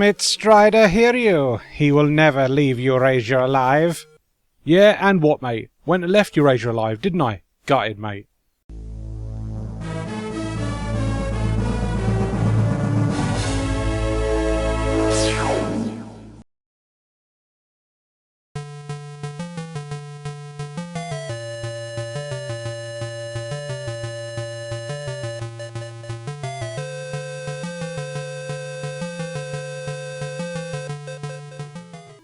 It's Strider, hear you. He will never leave Eurasia alive. Yeah, and what, mate? Went and left Eurasia alive, didn't I? Gutted, mate.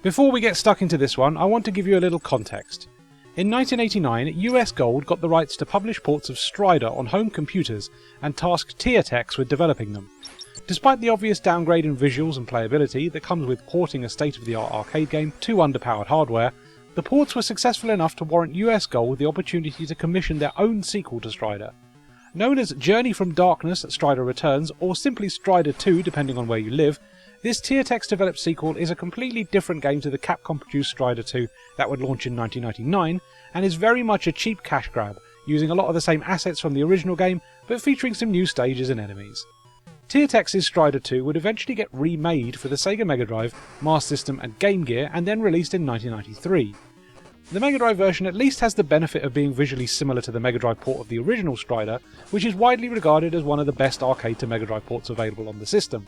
Before we get stuck into this one, I want to give you a little context. In 1989, US Gold got the rights to publish ports of Strider on home computers and tasked Tiertex with developing them. Despite the obvious downgrade in visuals and playability that comes with porting a state-of-the-art arcade game to underpowered hardware, the ports were successful enough to warrant US Gold the opportunity to commission their own sequel to Strider. Known as Journey from Darkness, Strider Returns, or simply Strider 2 depending on where you live, this Tiertex developed sequel is a completely different game to the Capcom produced Strider 2 that would launch in 1999, and is very much a cheap cash grab, using a lot of the same assets from the original game, but featuring some new stages and enemies. Tiertex's Strider 2 would eventually get remade for the Sega Mega Drive, Master System and Game Gear, and then released in 1993. The Mega Drive version at least has the benefit of being visually similar to the Mega Drive port of the original Strider, which is widely regarded as one of the best arcade to Mega Drive ports available on the system.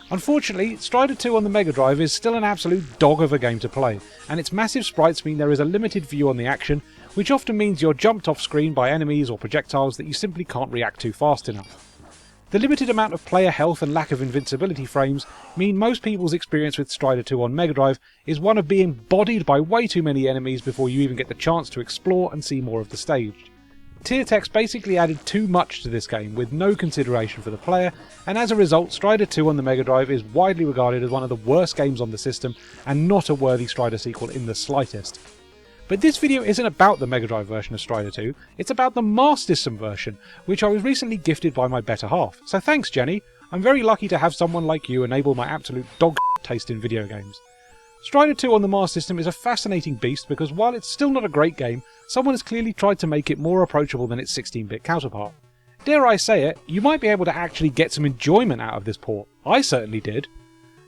Unfortunately, Strider 2 on the Mega Drive is still an absolute dog of a game to play, and its massive sprites mean there is a limited view on the action, which often means you're jumped off screen by enemies or projectiles that you simply can't react to fast enough. The limited amount of player health and lack of invincibility frames mean most people's experience with Strider 2 on Mega Drive is one of being bodied by way too many enemies before you even get the chance to explore and see more of the stage. Tiertex basically added too much to this game with no consideration for the player, and as a result Strider 2 on the Mega Drive is widely regarded as one of the worst games on the system and not a worthy Strider sequel in the slightest. But this video isn't about the Mega Drive version of Strider 2, it's about the Master System version, which I was recently gifted by my better half. So thanks Jenny, I'm very lucky to have someone like you enable my absolute dog taste in video games. Strider 2 on the Master System is a fascinating beast because while it's still not a great game, someone has clearly tried to make it more approachable than its 16-bit counterpart. Dare I say it, you might be able to actually get some enjoyment out of this port. I certainly did.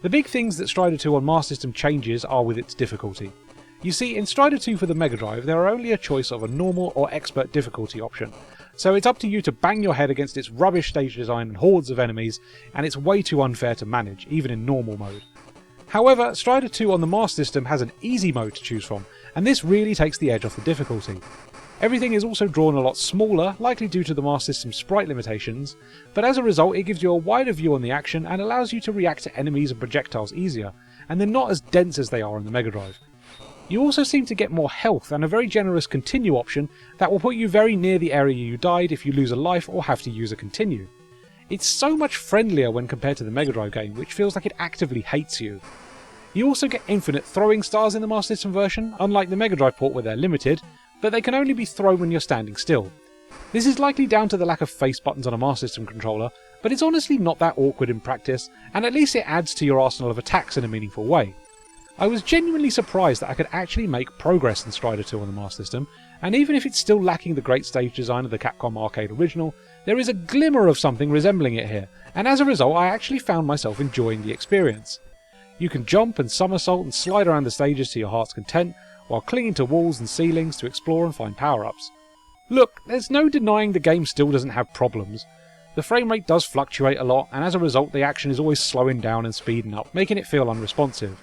The big things that Strider 2 on Master System changes are with its difficulty. You see, in Strider 2 for the Mega Drive, there are only a choice of a normal or expert difficulty option, so it's up to you to bang your head against its rubbish stage design and hordes of enemies, and it's way too unfair to manage, even in normal mode. However, Strider 2 on the Master System has an easy mode to choose from, and this really takes the edge off the difficulty. Everything is also drawn a lot smaller, likely due to the Master System's sprite limitations, but as a result it gives you a wider view on the action and allows you to react to enemies and projectiles easier, and they're not as dense as they are on the Mega Drive. You also seem to get more health and a very generous continue option that will put you very near the area you died if you lose a life or have to use a continue. It's so much friendlier when compared to the Mega Drive game, which feels like it actively hates you. You also get infinite throwing stars in the Master System version, unlike the Mega Drive port where they're limited, but they can only be thrown when you're standing still. This is likely down to the lack of face buttons on a Master System controller, but it's honestly not that awkward in practice, and at least it adds to your arsenal of attacks in a meaningful way. I was genuinely surprised that I could actually make progress in Strider 2 on the Master System, and even if it's still lacking the great stage design of the Capcom arcade original, there is a glimmer of something resembling it here, and as a result I actually found myself enjoying the experience. You can jump and somersault and slide around the stages to your heart's content, while clinging to walls and ceilings to explore and find power-ups. Look, there's no denying the game still doesn't have problems. The frame rate does fluctuate a lot, and as a result the action is always slowing down and speeding up, making it feel unresponsive.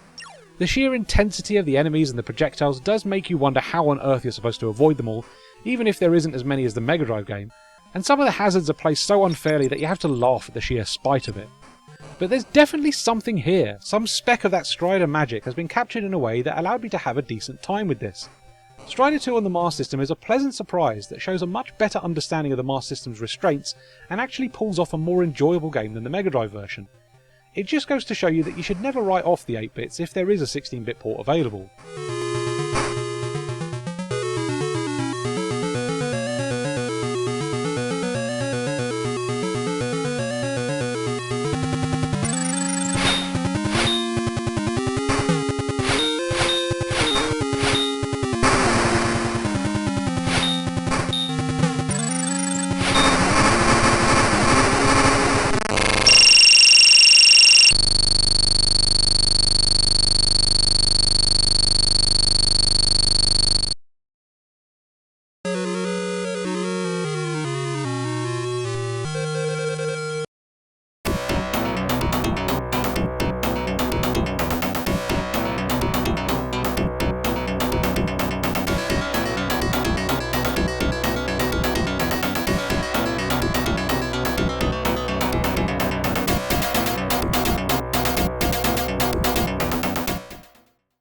The sheer intensity of the enemies and the projectiles does make you wonder how on earth you're supposed to avoid them all, even if there isn't as many as the Mega Drive game, and some of the hazards are placed so unfairly that you have to laugh at the sheer spite of it. But there's definitely something here, some speck of that Strider magic has been captured in a way that allowed me to have a decent time with this. Strider 2 on the Master System is a pleasant surprise that shows a much better understanding of the Master System's restraints and actually pulls off a more enjoyable game than the Mega Drive version. It just goes to show you that you should never write off the 8-bits if there is a 16-bit port available.